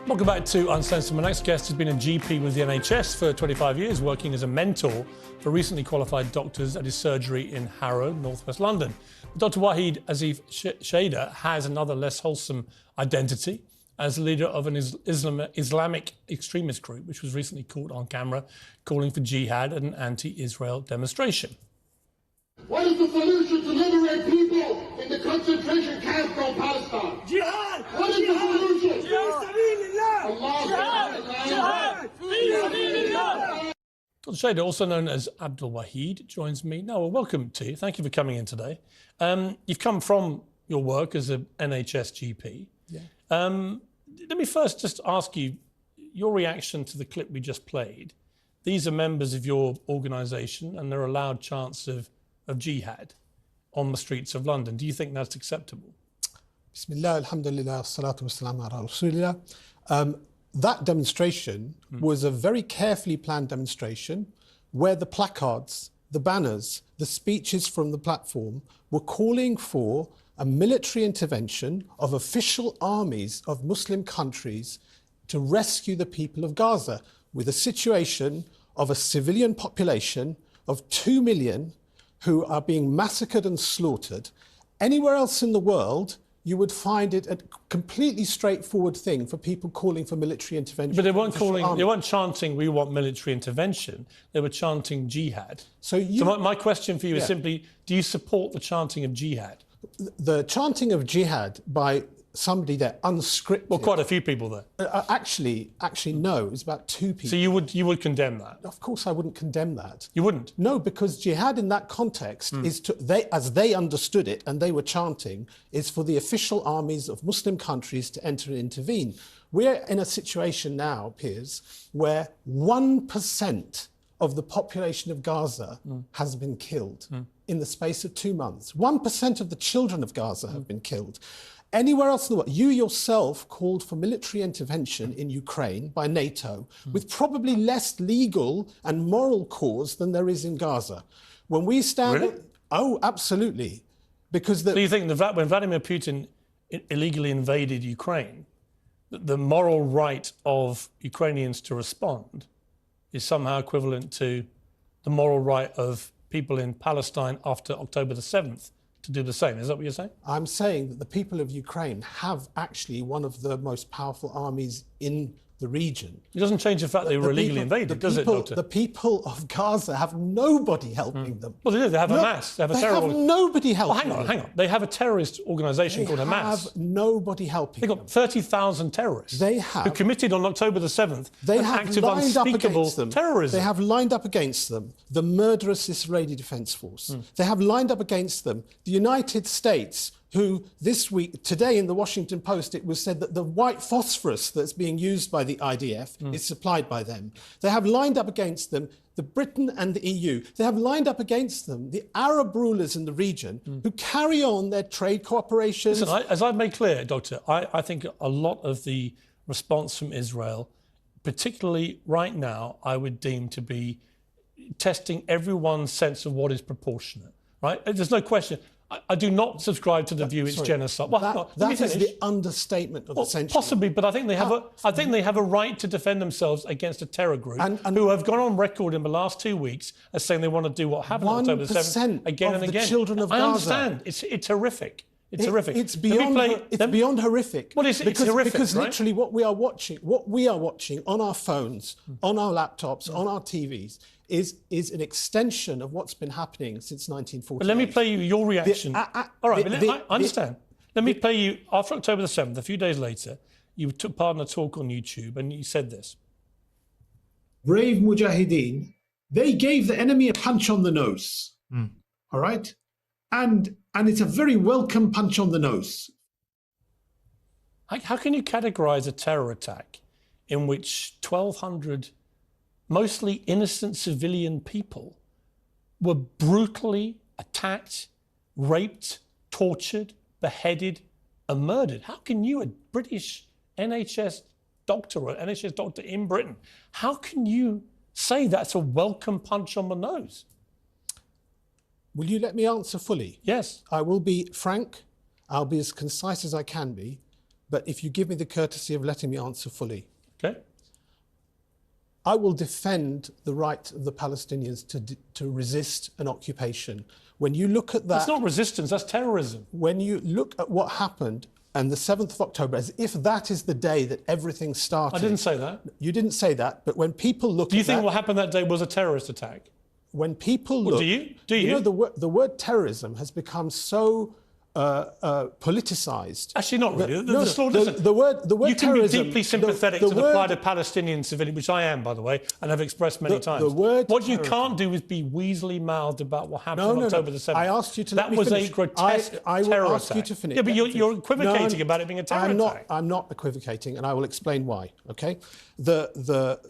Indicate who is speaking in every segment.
Speaker 1: Welcome back to Uncensored. My next guest has been a GP with the NHS for 25 years, working as a mentor for recently qualified doctors at his surgery in Harrow, northwest London. Dr. Wahid Azif Shader has another less wholesome identity as leader of an Islamic extremist group, which was recently caught on camera calling for jihad at an anti-Israel demonstration.
Speaker 2: What is the solution to liberate people in the concentration camps called Palestine?
Speaker 3: Jihad!
Speaker 2: What is the solution?
Speaker 1: Dr. Shader, also known as Abdul Wahid, joins me now. Well, welcome to you. Thank you for coming in today. You've come from your work as an NHS GP.
Speaker 4: Yeah.
Speaker 1: Let me first just ask you your reaction to the clip we just played. These are members of your organisation and they're allowed chants of jihad on the streets of London. Do you think that's acceptable?
Speaker 4: Bismillah, alhamdulillah, salatu wassalamu ala rasulillah. That demonstration was a very carefully planned demonstration where the placards, the banners, the speeches from the platform were calling for a military intervention of official armies of Muslim countries to rescue the people of Gaza, with a situation of a civilian population of 2 million who are being massacred and slaughtered. Anywhere else in the world, you would find it a completely straightforward thing for people calling for military intervention.
Speaker 1: But they weren't chanting, we want military intervention. They were chanting jihad. So my question for you is simply, do you support the chanting of jihad?
Speaker 4: The chanting of jihad by somebody there, unscripted.
Speaker 1: Well, quite a few people there.
Speaker 4: Actually, no. It's about 2 people.
Speaker 1: So you would condemn that?
Speaker 4: Of course, I wouldn't condemn that.
Speaker 1: You wouldn't?
Speaker 4: No, because jihad in that context is as they understood it, and they were chanting, is for the official armies of Muslim countries to enter and intervene. We're in a situation now, Piers, where 1% of the population of Gaza has been killed in the space of 2 months. 1% of the children of Gaza have been killed. Anywhere else in the world, you yourself called for military intervention in Ukraine by NATO with probably less legal and moral cause than there is in Gaza. When we stand...
Speaker 1: Really?
Speaker 4: Oh, absolutely. Because
Speaker 1: So you think that when Vladimir Putin illegally invaded Ukraine, the moral right of Ukrainians to respond is somehow equivalent to the moral right of people in Palestine after October the 7th to do the same? Is that what you're saying?
Speaker 4: I'm saying that the people of Ukraine have actually one of the most powerful armies in the region.
Speaker 1: It doesn't change the fact they were illegally invaded, does it, Doctor?
Speaker 4: The people of Gaza have nobody helping them.
Speaker 1: Well, they do. They have Hamas. They have a terror.
Speaker 4: Have nobody helping them.
Speaker 1: Hang on. They have a terrorist organisation called Hamas.
Speaker 4: They have nobody helping them.
Speaker 1: They've got 30,000 terrorists who committed on October the 7th an act of unspeakable terrorism.
Speaker 4: They have lined up against them the murderous Israeli Defence Force. They have lined up against them the United States, who this week, today in the Washington Post, it was said that the white phosphorus that's being used by the IDF is supplied by them. They have lined up against them the Britain and the EU. They have lined up against them the Arab rulers in the region who carry on their trade cooperation.
Speaker 1: Listen, as I've made clear, Doctor, I think a lot of the response from Israel, particularly right now, I would deem to be testing everyone's sense of what is proportionate, right? There's no question. I do not subscribe to the view it's genocide. Well,
Speaker 4: that is the understatement of the century.
Speaker 1: Possibly, but I think they have a right to defend themselves against a terror group who have gone on record in the last 2 weeks as saying they want to do what happened on October the 7th again and again.
Speaker 4: Children of
Speaker 1: I
Speaker 4: Gaza.
Speaker 1: understand. It's horrific. It's horrific.
Speaker 4: It's beyond horrific.
Speaker 1: Well, it's horrific,
Speaker 4: because
Speaker 1: right?
Speaker 4: literally what we are watching on our phones, on our laptops, on our TVs, is an extension of what's been happening since 1948.
Speaker 1: But let me play you your reaction. All right, I understand. Let me play you, after October the 7th, a few days later, you took part in a talk on YouTube and you said this.
Speaker 5: Brave Mujahideen, they gave the enemy a punch on the nose, all right? And it's a very welcome punch on the nose.
Speaker 1: How can you categorise a terror attack in which 1,200 mostly innocent civilian people were brutally attacked, raped, tortured, beheaded and murdered? How can you, a British NHS doctor or NHS doctor in Britain, how can you say that's a welcome punch on the nose?
Speaker 4: Will you let me answer fully?
Speaker 1: Yes.
Speaker 4: I will be frank. I'll be as concise as I can be. but if you give me the courtesy of letting me answer fully.
Speaker 1: Okay.
Speaker 4: I will defend the right of the Palestinians to resist an occupation. When you look at that...
Speaker 1: That's not resistance, that's terrorism.
Speaker 4: When you look at what happened and the 7th of October, as if that is the day that everything started...
Speaker 1: I didn't say that.
Speaker 4: You didn't say that, but when people look at
Speaker 1: Do you think
Speaker 4: that,
Speaker 1: what happened that day was a terrorist attack?
Speaker 4: when people look...
Speaker 1: Do you? Do you?
Speaker 4: You know, the word terrorism has become so... politicized.
Speaker 1: Actually, not really.
Speaker 4: The word
Speaker 1: you can
Speaker 4: terrorism,
Speaker 1: be deeply sympathetic to the plight of Palestinian civilians, which I am, by the way, and have expressed many times. What you can't do is be weaselly-mouthed about what happened on October the 7th.
Speaker 4: I asked you to let me finish.
Speaker 1: That was a grotesque terror attack.
Speaker 4: You to finish.
Speaker 1: Yeah, but you're equivocating about it being a terror attack.
Speaker 4: I'm not equivocating, and I will explain why. Okay, the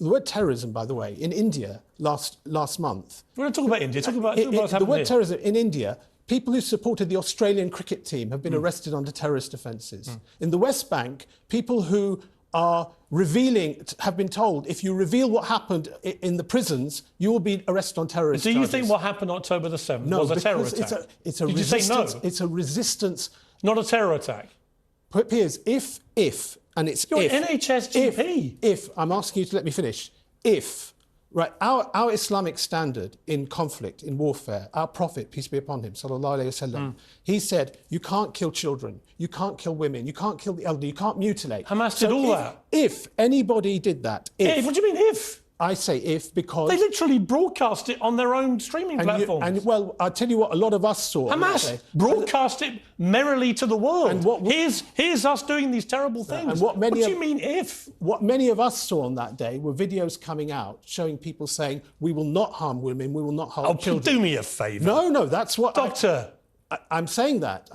Speaker 4: word terrorism, by the way, in India last month.
Speaker 1: We're going to talk about India. Talk about what's happened
Speaker 4: the word
Speaker 1: here.
Speaker 4: terrorism in India. People who supported the Australian cricket team have been arrested under terrorist offences. In the West Bank, people who are have been told, if you reveal what happened in the prisons, you will be arrested on terrorist charges.
Speaker 1: Do you think what happened October the 7th was a terror attack?
Speaker 4: It's a
Speaker 1: Did
Speaker 4: resistance.
Speaker 1: you say no?
Speaker 4: It's a resistance.
Speaker 1: Not a terror attack.
Speaker 4: Piers, if, and it's
Speaker 1: You're
Speaker 4: if.
Speaker 1: NHS GP.
Speaker 4: If, I'm asking you to let me finish. If, right, our Islamic standard in conflict, in warfare, our Prophet, peace be upon him, sallallahu alayhi wasallam, he said, you can't kill children, you can't kill women, you can't kill the elderly, you can't mutilate.
Speaker 1: Hamas did all that.
Speaker 4: If anybody did that,
Speaker 1: If, what do you mean if?
Speaker 4: I say if because...
Speaker 1: They literally broadcast it on their own streaming platforms.
Speaker 4: And well, I'll tell you what a lot of us saw.
Speaker 1: Hamas broadcast it merrily to the world. And here's us doing these terrible things.
Speaker 4: And
Speaker 1: what do you mean if?
Speaker 4: What many of us saw on that day were videos coming out showing people saying, we will not harm women, we will not harm children.
Speaker 1: Do me a favour.
Speaker 4: No, that's what...
Speaker 1: Doctor.
Speaker 4: I'm saying that.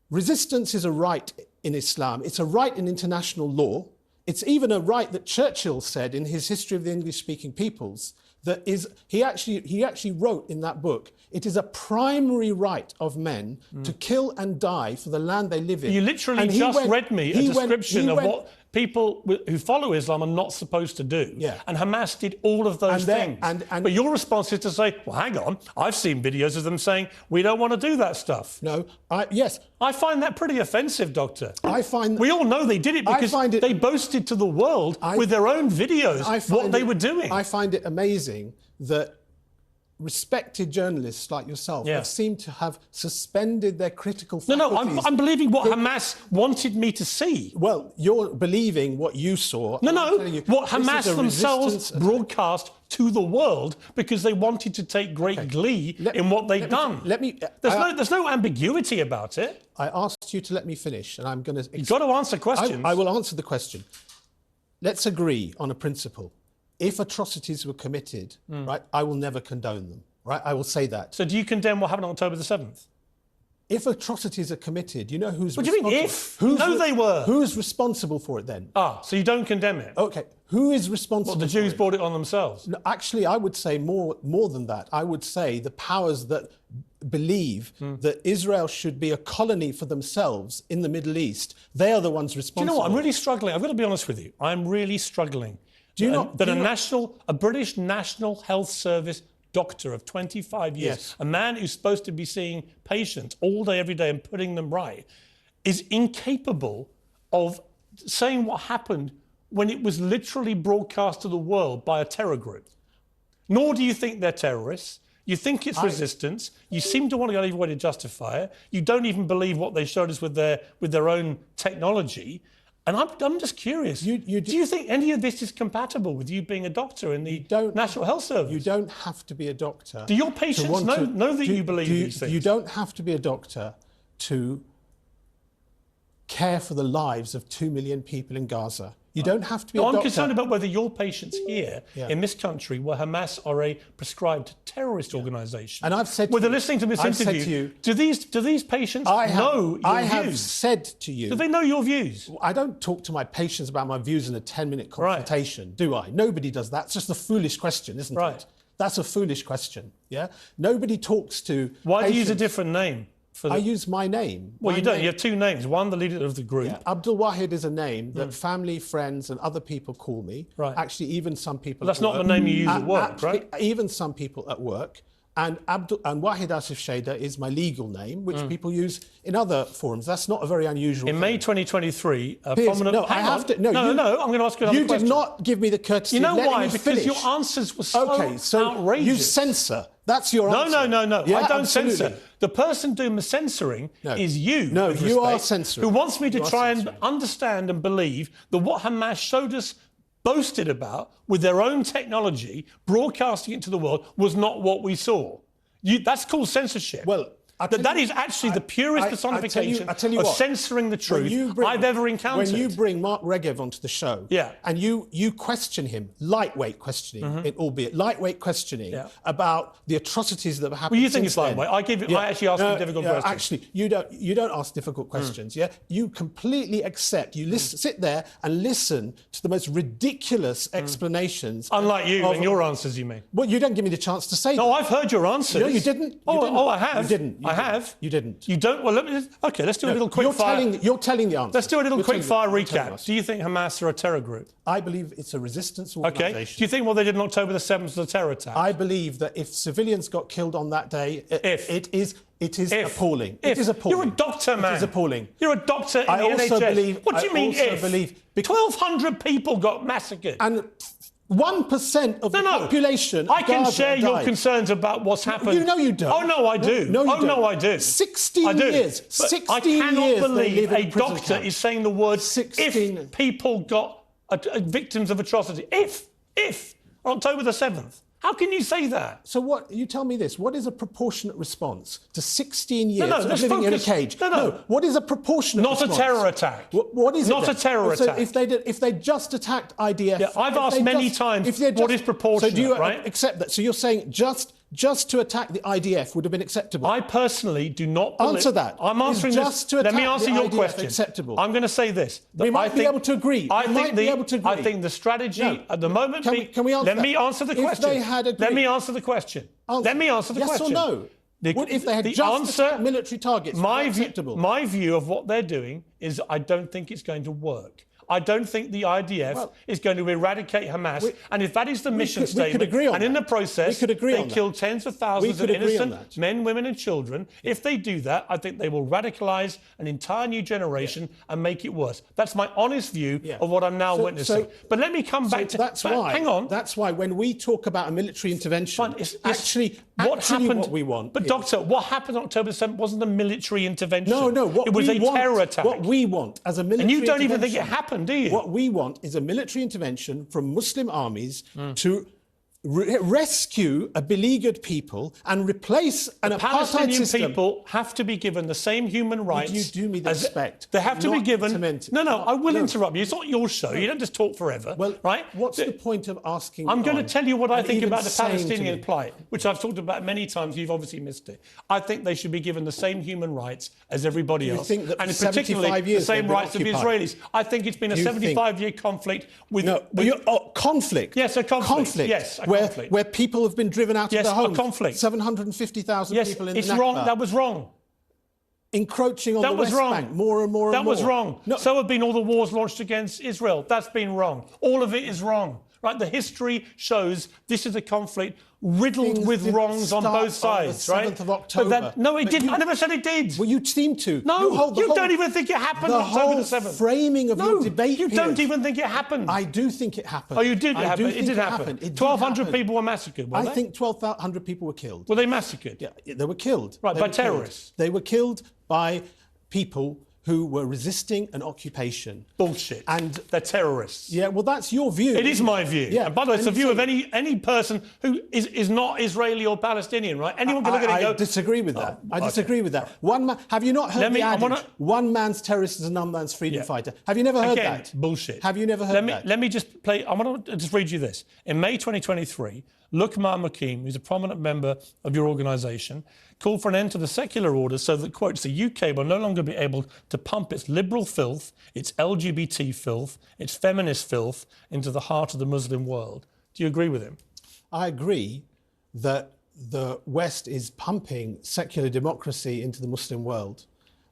Speaker 4: Resistance is a right in Islam. It's a right in international law. It's even a right that Churchill said in his History of the English-Speaking Peoples, that is, he actually wrote in that book, it is a primary right of men to kill and die for the land they live in.
Speaker 1: You literally read me a description of what people who follow Islam are not supposed to do.
Speaker 4: Yeah.
Speaker 1: And Hamas did all of those things. But your response is to say, well, hang on, I've seen videos of them saying, we don't want to do that stuff.
Speaker 4: No, yes.
Speaker 1: I find that pretty offensive, Doctor.
Speaker 4: We
Speaker 1: all know they did it because they boasted to the world with their own videos what they were doing.
Speaker 4: I find it amazing that respected journalists like yourself have seemed to have suspended their critical faculties.
Speaker 1: No, I'm believing what Hamas wanted me to see.
Speaker 4: Well, you're believing what you saw.
Speaker 1: What Hamas themselves broadcast to the world because they wanted to take great glee in what they've done. There's no ambiguity about it.
Speaker 4: I asked you to let me finish, and I'm going to...
Speaker 1: You've got to answer questions.
Speaker 4: I will answer the question. Let's agree on a principle. If atrocities were committed, right, I will never condone them, right? I will say that.
Speaker 1: So do you condemn what happened on October the 7th?
Speaker 4: If atrocities are committed, you know who's
Speaker 1: responsible? What do you mean if? No, they were.
Speaker 4: Who's responsible for it then?
Speaker 1: So you don't condemn it?
Speaker 4: Okay. Who is responsible
Speaker 1: the Jews brought it on themselves?
Speaker 4: No, actually, I would say more than that. I would say the powers that believe that Israel should be a colony for themselves in the Middle East, they are the ones responsible.
Speaker 1: Do you know what? I'm really struggling. I've got to be honest with you. I'm really struggling. A British National Health Service doctor of 25 years, a man who's supposed to be seeing patients all day, every day and putting them right, is incapable of saying what happened when it was literally broadcast to the world by a terror group. Nor do you think they're terrorists. You think it's resistance. You seem to want to go every way to justify it. You don't even believe what they showed us with their own technology. And I'm just curious, do you think any of this is compatible with you being a doctor in the National Health Service?
Speaker 4: You don't have to be a doctor.
Speaker 1: Do your patients know that you believe these things?
Speaker 4: You don't have to be a doctor to care for the lives of 2 million people in Gaza. You don't have to be a doctor.
Speaker 1: I'm concerned about whether your patients here in this country, where Hamas are a prescribed terrorist organisation.
Speaker 4: And I've said
Speaker 1: they're listening to this interview, do these patients know your views?
Speaker 4: I have said to you...
Speaker 1: Do they know your views?
Speaker 4: I don't talk to my patients about my views in a 10-minute consultation, do I? Nobody does that. It's just a foolish question, isn't it? That's a foolish question, yeah? Nobody talks to
Speaker 1: Why do you use a different name?
Speaker 4: I use my name.
Speaker 1: Well, you don't. You have two names. One, the leader of the group.
Speaker 4: Yeah. Abdul Wahid is a name that family, friends and other people call me. Right. Actually, even some people...
Speaker 1: But that's not the name you use at work, right?
Speaker 4: Even some people at work and Wahid Asif Sheda is my legal name, which people use in other forums. That's not a very unusual
Speaker 1: In
Speaker 4: thing.
Speaker 1: May 2023, a
Speaker 4: Piers,
Speaker 1: prominent...
Speaker 4: no, I have to... No,
Speaker 1: I'm going to ask you another question.
Speaker 4: You did not give me the courtesy
Speaker 1: You know
Speaker 4: of letting
Speaker 1: why?
Speaker 4: me
Speaker 1: Because
Speaker 4: finish.
Speaker 1: your answers were so outrageous.
Speaker 4: You censor. That's your answer.
Speaker 1: No.
Speaker 4: Yeah,
Speaker 1: I don't
Speaker 4: absolutely.
Speaker 1: censor. The person doing the censoring is you.
Speaker 4: No,
Speaker 1: with
Speaker 4: you
Speaker 1: respect,
Speaker 4: are censoring.
Speaker 1: Who wants me to try
Speaker 4: censoring.
Speaker 1: and understand and believe that what Hamas showed us, boasted about, with their own technology, broadcasting it to the world, was not what we saw. That's called censorship.
Speaker 4: Well,
Speaker 1: that is actually the purest personification of censoring the truth I've ever encountered.
Speaker 4: When you bring Mark Regev onto the show, and you question him, lightweight questioning, albeit lightweight questioning, about the atrocities that have happened.
Speaker 1: Well, you think it's lightweight? I actually ask him difficult questions.
Speaker 4: Actually, you don't ask difficult questions. Yeah, you completely accept. You sit there and listen to the most ridiculous explanations.
Speaker 1: Unlike you and your answers, you mean?
Speaker 4: Well, you don't give me the chance to say.
Speaker 1: No, I've heard your answers.
Speaker 4: No, you didn't.
Speaker 1: I have.
Speaker 4: You didn't.
Speaker 1: I have.
Speaker 4: You didn't.
Speaker 1: You don't? Well, okay, let's do a little quick fire.
Speaker 4: You're telling the answer.
Speaker 1: Let's do a little quick fire recap. Do you think Hamas are a terror group?
Speaker 4: I believe it's a resistance organisation.
Speaker 1: Okay. Do you think what they did on October the 7th was a terror attack?
Speaker 4: I believe that if civilians got killed on that day, it is appalling. It is appalling.
Speaker 1: You're a doctor, man.
Speaker 4: It is appalling.
Speaker 1: You're a doctor in the NHS. What do you mean if? 1,200 people got massacred.
Speaker 4: And 1% of the population.
Speaker 1: I can share your concerns about what's happened.
Speaker 4: You know you don't.
Speaker 1: Oh no, I do.
Speaker 4: No,
Speaker 1: I do.
Speaker 4: 16 years. 16
Speaker 1: I cannot
Speaker 4: years
Speaker 1: believe a doctor is saying the word
Speaker 4: 16.
Speaker 1: If people got victims of atrocity. If on October the 7th. How can you say that?
Speaker 4: So what? You tell me this. What is a proportionate response to 16 years
Speaker 1: of
Speaker 4: living in a cage?
Speaker 1: No.
Speaker 4: What is a proportionate response?
Speaker 1: Not a terror attack.
Speaker 4: What is it?
Speaker 1: Not a terror attack.
Speaker 4: So if they just attacked IDF...
Speaker 1: Yeah, I've asked many times what is proportionate,
Speaker 4: so do you
Speaker 1: right?
Speaker 4: accept that? So you're saying just to attack the IDF would have been acceptable?
Speaker 1: I personally do not believe...
Speaker 4: Answer that.
Speaker 1: I'm answering
Speaker 4: this.
Speaker 1: Let me answer your
Speaker 4: IDF
Speaker 1: question.
Speaker 4: Acceptable?
Speaker 1: I'm going to say this.
Speaker 4: We might be able to agree. I
Speaker 1: think the strategy at the moment...
Speaker 4: Can we answer
Speaker 1: Let me answer the question.
Speaker 4: If they had agreed...
Speaker 1: Let me answer the question. Let me answer the question.
Speaker 4: Yes or no? If they had just attacked military targets, acceptable?
Speaker 1: My view of what they're doing is I don't think it's going to work. I don't think the IDF is going to eradicate Hamas. And if that is the mission statement, and in the process they kill tens of thousands of innocent men, women and children, if they do that, I think they will radicalise an entire new generation and make it worse. That's my honest view of what I'm now witnessing. But let me come back to... Hang on.
Speaker 4: That's why when we talk about a military intervention, what we want...
Speaker 1: But Doctor, what happened on October 7th wasn't a military intervention.
Speaker 4: No.
Speaker 1: It was a terror attack.
Speaker 4: What we want as a military
Speaker 1: And you don't even think it happened, do you?
Speaker 4: What we want is a military intervention from Muslim armies to rescue a beleaguered people and replace an apartheid system.
Speaker 1: Palestinian people have to be given the same human rights.
Speaker 4: Would you do me the respect?
Speaker 1: They have to be given... I will interrupt you. It's not your show. You don't just talk forever, right?
Speaker 4: What's the point of asking
Speaker 1: I'm going to tell you what I think about the Palestinian plight, which I've talked about many times. You've obviously missed it. I think they should be given the same human rights as everybody else.
Speaker 4: Think that
Speaker 1: and particularly the same rights of the Israelis. I think it's been a 75-year conflict with...
Speaker 4: conflict?
Speaker 1: Yes, a conflict. Yes, a conflict.
Speaker 4: Where people have been driven out of their homes.
Speaker 1: A conflict.
Speaker 4: 750,000 people in the Nakba.
Speaker 1: It's wrong. That was wrong.
Speaker 4: Encroaching on the West Bank more and more and more.
Speaker 1: That was wrong. So have been all the wars launched against Israel. That's been wrong. All of it is wrong. Right? The history shows this is a conflict riddled with wrongs on both sides, right?
Speaker 4: 7th of October.
Speaker 1: No, it didn't. I never said it did.
Speaker 4: Well, you seem to.
Speaker 1: No, you don't even think it happened on October the 7th.
Speaker 4: The framing of your debate,
Speaker 1: you don't even think it happened.
Speaker 4: I do think it happened.
Speaker 1: Oh, you did happen. It did happen. 1,200 people were massacred, weren't they?
Speaker 4: I think 1,200 people were killed.
Speaker 1: Were they massacred?
Speaker 4: Yeah, they were killed.
Speaker 1: Right, by terrorists?
Speaker 4: They were killed by people who were resisting an occupation.
Speaker 1: Bullshit.
Speaker 4: And
Speaker 1: they're terrorists.
Speaker 4: Yeah, well, that's your view.
Speaker 1: It is my view.
Speaker 4: Yeah.
Speaker 1: And by the way, it's the view of any person who is not Israeli or Palestinian, right? Anyone can look at it and go...
Speaker 4: I disagree with that. I disagree with that. Have you not heard the adage, one man's terrorist is another man's freedom fighter? Have you never heard that?
Speaker 1: Bullshit.
Speaker 4: Have you never heard that?
Speaker 1: Let me just play... I want to just read you this. In May 2023, Luqman Makim, who's a prominent member of your organisation, called for an end to the secular order so that, quotes, the UK will no longer be able to pump its liberal filth, its LGBT filth, its feminist filth into the heart of the Muslim world. Do you agree with him?
Speaker 4: I agree that the West is pumping secular democracy into the Muslim world.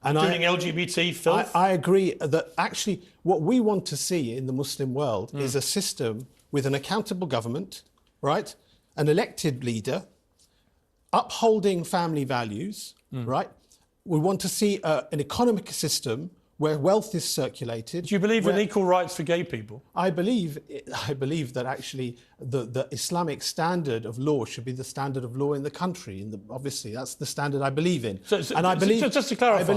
Speaker 4: And
Speaker 1: doing LGBT filth?
Speaker 4: I agree that actually what we want to see in the Muslim world is a system with an accountable government, right? An elected leader, upholding family values, right? We want to see an economic system where wealth is circulated.
Speaker 1: Do you believe in equal rights for gay people?
Speaker 4: I believe that actually the Islamic standard of law should be the standard of law in the country. Obviously, that's the standard I believe in.
Speaker 1: I believe, just to clarify,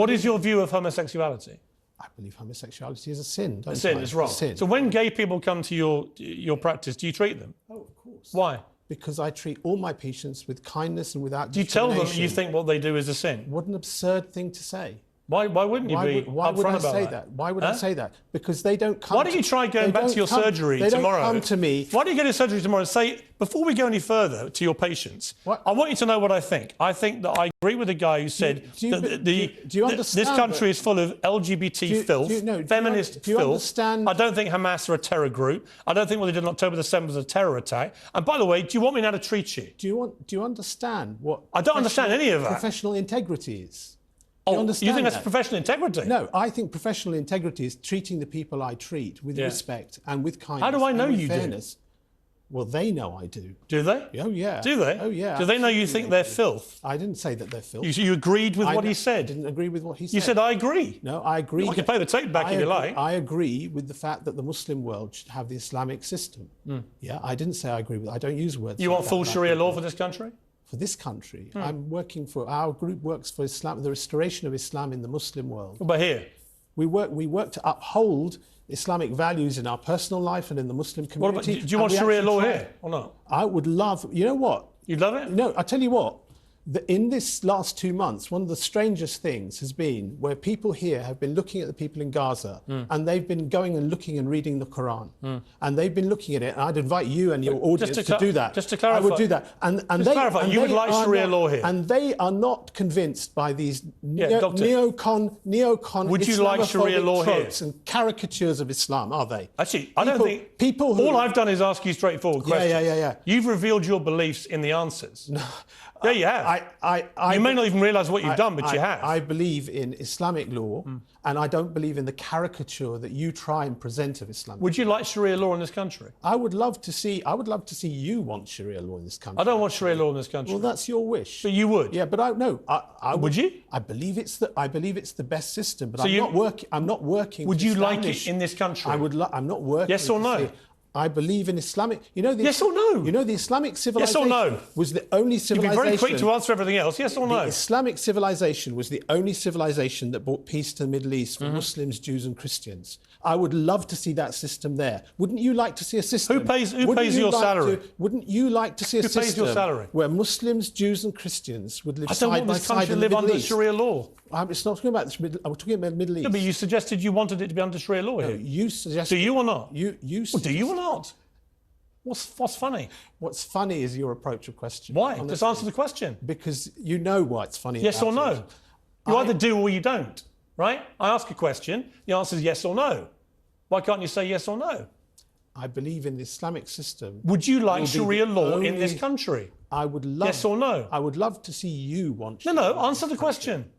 Speaker 1: what is your view of homosexuality?
Speaker 4: I believe homosexuality is a sin.
Speaker 1: A sin, it's wrong. So when gay people come to your practice, do you treat them?
Speaker 4: Oh, of course.
Speaker 1: Why?
Speaker 4: Because I treat all my patients with kindness and without
Speaker 1: Do you tell
Speaker 4: discrimination.
Speaker 1: them you think what they do is a sin?
Speaker 4: What an absurd thing to say.
Speaker 1: Why wouldn't you be
Speaker 4: Why would
Speaker 1: upfront
Speaker 4: I
Speaker 1: about
Speaker 4: say
Speaker 1: that?
Speaker 4: that? Why would I say that? Because they don't come.
Speaker 1: Why don't you try going back to your surgery
Speaker 4: tomorrow?
Speaker 1: tomorrow?
Speaker 4: They don't come to me.
Speaker 1: Why don't you go to surgery tomorrow and say, before we go any further to your patients, I want you to know what I think. I think that I agree with the guy who said that this country is full of LGBT filth, feminist filth.
Speaker 4: Understand?
Speaker 1: I don't think Hamas are a terror group. I don't think what they did on October the 7th was a terror attack. And by the way, do you want me now to treat you?
Speaker 4: Do you understand what?
Speaker 1: I don't understand any of that.
Speaker 4: Professional integrity is.
Speaker 1: Oh, you think that's professional integrity?
Speaker 4: No, I think professional integrity is treating the people I treat with respect and with kindness.
Speaker 1: How do I know you
Speaker 4: fairness. Do? Well, they know I do.
Speaker 1: Do they?
Speaker 4: Oh, yeah.
Speaker 1: Do they?
Speaker 4: Oh, yeah.
Speaker 1: Do they know you think they're filth?
Speaker 4: I didn't say that they're filth.
Speaker 1: You agreed with what he said?
Speaker 4: I didn't agree with what he said.
Speaker 1: You said, I agree.
Speaker 4: No, I agree.
Speaker 1: I can play the tape back if you like.
Speaker 4: I agree with the fact that the Muslim world should have the Islamic system. Yeah, I didn't say I agree with it. I don't use words
Speaker 1: You want full Sharia law for this country?
Speaker 4: For this country. I'm working for, our group works for Islam, the restoration of Islam in the Muslim world.
Speaker 1: But here?
Speaker 4: We work to uphold Islamic values in our personal life and in the Muslim community.
Speaker 1: Do you want Sharia law here or not?
Speaker 4: I would love, you know what?
Speaker 1: You'd love it?
Speaker 4: No, I'll tell you what. In this last 2 months, one of the strangest things has been where people here have been looking at the people in Gaza and they've been going and looking and reading the Quran. And they've been looking at it, and I'd invite you and your audience to do that.
Speaker 1: Just to clarify.
Speaker 4: I would do that.
Speaker 1: You would like Sharia law here?
Speaker 4: And they are not convinced by these neocon
Speaker 1: would you like Sharia law here?
Speaker 4: And caricatures of Islam, are they?
Speaker 1: Actually, I don't think...
Speaker 4: People who...
Speaker 1: All I've done is ask you straightforward questions.
Speaker 4: Yeah.
Speaker 1: You've revealed your beliefs in the answers. No. Yeah, you have. You may not even realise what you've done, but you have.
Speaker 4: I believe in Islamic law, and I don't believe in the caricature that you try and present of Islam.
Speaker 1: Would you like Sharia law in this country?
Speaker 4: I would love to see you want Sharia law in this country.
Speaker 1: I don't want Sharia law in this country.
Speaker 4: Well, that's your wish.
Speaker 1: But you would.
Speaker 4: Yeah, but I
Speaker 1: would you?
Speaker 4: I believe it's the best system, but I'm not working.
Speaker 1: Would you like it in this country?
Speaker 4: I'm not working.
Speaker 1: Yes or no?
Speaker 4: I believe in Islamic.
Speaker 1: Yes or no?
Speaker 4: You know the Islamic civilization.
Speaker 1: Yes or no?
Speaker 4: Was the only civilization.
Speaker 1: You'd be very quick to answer everything else. Yes or no?
Speaker 4: The Islamic civilization was the only civilization that brought peace to the Middle East for Muslims, Jews, and Christians. I would love to see that system there. Wouldn't you like to see a system?
Speaker 1: Who pays your salary?
Speaker 4: Wouldn't you like to see a system?
Speaker 1: Who pays your salary?
Speaker 4: Where Muslims, Jews, and Christians would live
Speaker 1: side by side in the Middle East? I don't want this country to live under Sharia law.
Speaker 4: It's not talking about this. I'm talking about the Middle East.
Speaker 1: No, but you suggested you wanted it to be under Sharia law here.
Speaker 4: You suggested.
Speaker 1: Do you or not?
Speaker 4: You
Speaker 1: do you or not? What's funny?
Speaker 4: What's funny is your approach of question.
Speaker 1: Why? Honestly. Just answer the question.
Speaker 4: Because you know why it's funny.
Speaker 1: Yes or no? You either do or you don't, right? I ask a question, the answer is yes or no. Why can't you say yes or no?
Speaker 4: I believe in the Islamic system.
Speaker 1: Would you like Sharia law in this country?
Speaker 4: I would love...
Speaker 1: Yes or no?
Speaker 4: I would love to see you want
Speaker 1: Sharia law. No, answer the question.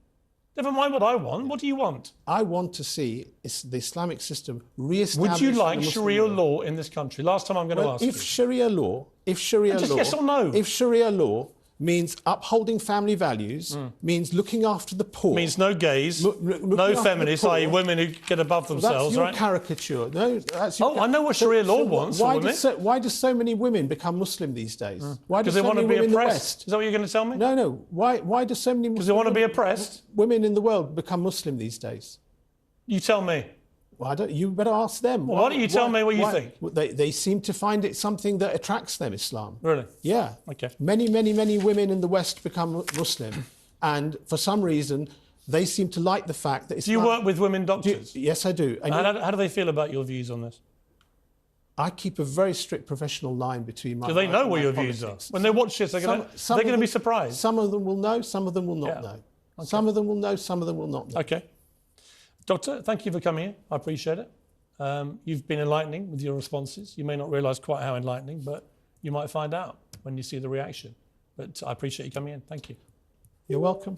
Speaker 1: Never mind what I want. What do you want?
Speaker 4: I want to see the Islamic system re-established.
Speaker 1: Would you like Sharia law in this country? Last time I'm going to ask you.
Speaker 4: If Sharia law...
Speaker 1: yes or no?
Speaker 4: If Sharia law means upholding family values, means looking after the poor...
Speaker 1: Means no gays, no feminists, i.e. women who get above themselves,
Speaker 4: right? That's your caricature. No, that's your
Speaker 1: I know what Sharia law wants.
Speaker 4: Why do so many women become Muslim these days? Why do
Speaker 1: because they want to be oppressed. Is that what you're going to tell me?
Speaker 4: No. Why do so many...
Speaker 1: Because they want to be oppressed?
Speaker 4: Women in the world become Muslim these days.
Speaker 1: You tell me.
Speaker 4: Well, you better ask them.
Speaker 1: Well, why don't you tell me what you think?
Speaker 4: They seem to find it something that attracts them, Islam.
Speaker 1: Really?
Speaker 4: Yeah.
Speaker 1: Okay.
Speaker 4: Many women in the West become Muslim, and for some reason, they seem to like the fact that Islam...
Speaker 1: Do you work with women doctors?
Speaker 4: Yes, I do. And
Speaker 1: how do they feel about your views on this?
Speaker 4: I keep a very strict professional line between my...
Speaker 1: Do they know what your views are? When they watch this, they're going to be surprised.
Speaker 4: Some of them will know, some of them will not know. Okay. Some of them will know, some of them will not know.
Speaker 1: Okay. Doctor, thank you for coming here. I appreciate it. You've been enlightening with your responses. You may not realise quite how enlightening, but you might find out when you see the reaction. But I appreciate you coming in. Thank you.
Speaker 4: You're welcome.